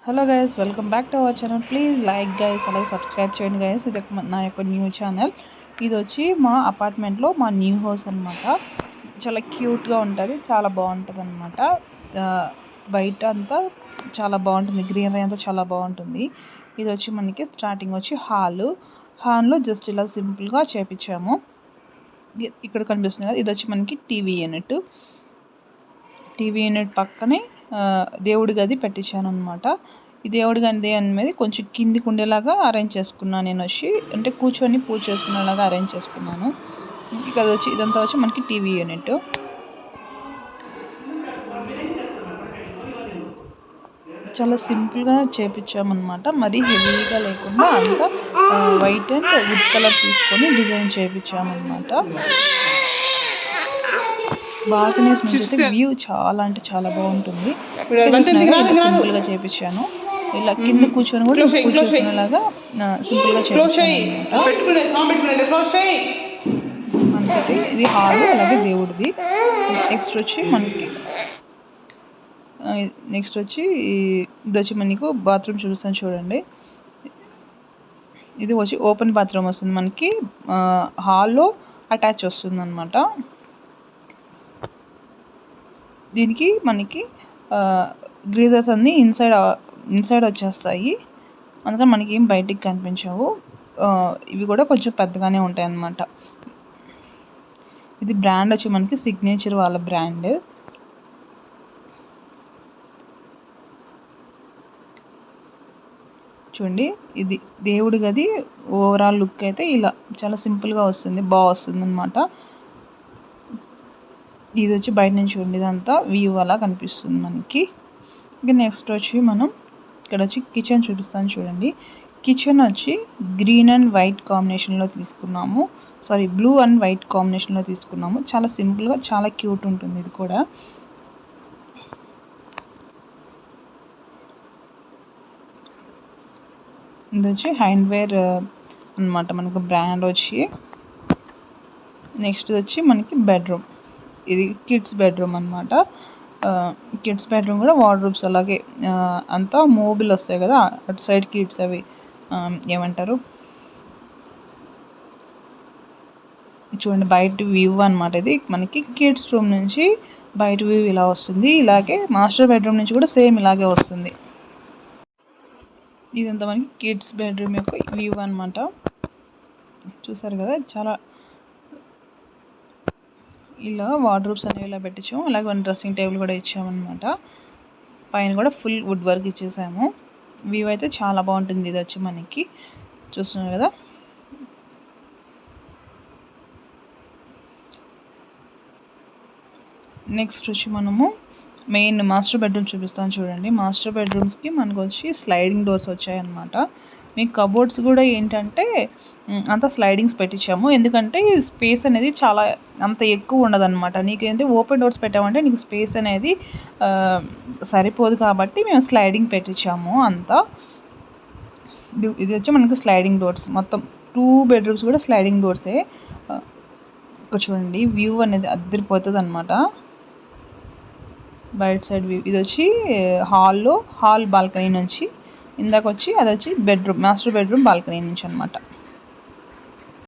Hello guys, welcome back to our channel. Please like guys, అలాగే subscribe చేయండి guys. ఇది నా యొక్క న్యూ ఛానల్. ఇది వచ్చి మా అపార్ట్మెంట్లో మా న్యూ హౌస్ అనమాట. చాలా క్యూట్గా ఉంటుంది, చాలా బాగుంటుంది అనమాట. బయట అంతా చాలా బాగుంటుంది, గ్రీనరీ అంతా చాలా బాగుంటుంది. ఇది వచ్చి మనకి స్టార్టింగ్ వచ్చి హాల్లో జస్ట్ ఇలా సింపుల్గా చేపించాము. ఇక్కడ కనిపిస్తుంది కదా, ఇది వచ్చి మనకి టీవీ యూనిట్ పక్కనే దేవుడి గది పెట్టించాను అనమాట. ఈ దేవుడి గది అనేది కొంచెం కిందికి ఉండేలాగా అరేంజ్ చేసుకున్నాను నేను వచ్చి, అంటే కూర్చొని పూజ చేసుకునేలాగా అరేంజ్ చేసుకున్నాను. ఇక్కడ వచ్చి ఇదంతా వచ్చి మనకి టీవీ యూనిట్. చాలా సింపుల్గా చేపించామన్నమాట, మరీ హెవీగా లేకుండా అంతా వైట్ అండ్ వుడ్ కలర్ తీసుకొని డిజైన్ చేపించామన్నమాట. బాల్కనీస్ నుంచి అయితే వ్యూ చాలా అంటే చాలా బాగుంటుంది. సింపుల్ గా చేపించాను, ఇలా కింద కూర్చొని కూడా పూజ చేసుకునేలాగా సింపుల్ గా చేపించాను అనమాట. మనకైతే ఇది హాల్, అలాగే దేవుడిది. నెక్స్ట్ వచ్చి ఇది వచ్చి మనకు బాత్రూమ్ చూపిస్తాను చూడండి. ఇది వచ్చి ఓపెన్ బాత్రూమ్ వస్తుంది మనకి, హాల్లో అటాచ్ వస్తుంది అనమాట. దీనికి మనకి గ్రీజర్స్ అన్నీ ఇన్సైడ్ వచ్చేస్తాయి, అందుకని మనకి ఏం బయటికి కనిపించవు. ఇవి కూడా కొంచెం పెద్దగానే ఉంటాయి అన్నమాట. ఇది బ్రాండ్ వచ్చి మనకి సిగ్నేచర్ వాళ్ళ బ్రాండ్. చూడండి, ఇది దేవుడి గది ఓవరాల్ లుక్ అయితే ఇలా చాలా సింపుల్గా వస్తుంది, బాగా వస్తుంది అనమాట. ఇది వచ్చి బయట నుంచి చూడండి, ఇదంతా వ్యూ అలా కనిపిస్తుంది మనకి. ఇంకా నెక్స్ట్ వచ్చి మనం ఇక్కడ వచ్చి కిచెన్ చూపిస్తాను చూడండి. కిచెన్ వచ్చి గ్రీన్ అండ్ వైట్ కాంబినేషన్లో తీసుకున్నాము, బ్లూ అండ్ వైట్ కాంబినేషన్లో తీసుకున్నాము. చాలా సింపుల్గా చాలా క్యూట్ ఉంటుంది ఇది కూడా. ఇది వచ్చి హ్యాండ్వేర్ అనమాట మనకు బ్రాండ్ వచ్చి. నెక్స్ట్ వచ్చి మనకి బెడ్రూమ్, ఇది కిడ్స్ బెడ్రూమ్ అనమాట. కిడ్స్ బెడ్రూమ్ కూడా వార్డ్రోబ్స్ అలాగే అంతా మూవబుల్ వస్తాయి కదా, అటు సైడ్ కిడ్స్ అవి ఏమంటారు చూడండి, బయట వ్యూ అనమాట. ఇది మనకి కిడ్స్ రూమ్ నుంచి బయట వ్యూ ఇలా వస్తుంది. ఇలాగే మాస్టర్ బెడ్రూమ్ నుంచి కూడా సేమ్ ఇలాగే వస్తుంది. ఇదంతా మనకి కిడ్స్ బెడ్రూమ్ యొక్క వ్యూ అనమాట. చూసారు కదా, చాలా ఇలా వార్డ్రోబ్స్ అనేవి ఇలా పెట్టించాము, అలాగే వన్ డ్రెస్సింగ్ టేబుల్ కూడా ఇచ్చామన్నమాట. పైన కూడా ఫుల్ వుడ్ వర్క్ ఇచ్చేసాము. వ్యూ అయితే చాలా బాగుంటుంది. ఇది వచ్చి మనకి చూస్తున్నారు కదా. నెక్స్ట్ వచ్చి మనము మెయిన్ మాస్టర్ బెడ్రూమ్ చూపిస్తాను చూడండి. మాస్టర్ బెడ్రూమ్స్కి మనకు వచ్చి స్లైడింగ్ డోర్స్ వచ్చాయన్నమాట. మీకు కబోర్డ్స్ కూడా ఏంటంటే అంతా స్లైడింగ్స్ పెట్టించాము, ఎందుకంటే స్పేస్ అనేది చాలా అంత ఎక్కువ ఉండదన్నమాట. నీకేంటి ఓపెన్ డోర్స్ పెట్టామంటే నీకు స్పేస్ అనేది సరిపోదు, కాబట్టి మేము స్లైడింగ్ పెట్టించాము అంతా. ఇది వచ్చి మనకి స్లైడింగ్ డోర్స్, మొత్తం 2 బెడ్రూమ్స్ కూడా స్లైడింగ్ డోర్సే. ఇక్కడ చూడండి, వ్యూ అనేది అద్దరిపోతుంది అనమాట. బయట సైడ్ వ్యూ ఇది వచ్చి హాల్ బాల్కనీ నుంచి. ఇందాక వచ్చి అది వచ్చి బెడ్రూమ్, మాస్టర్ బెడ్రూమ్ బాల్కనీ నుంచి అనమాట.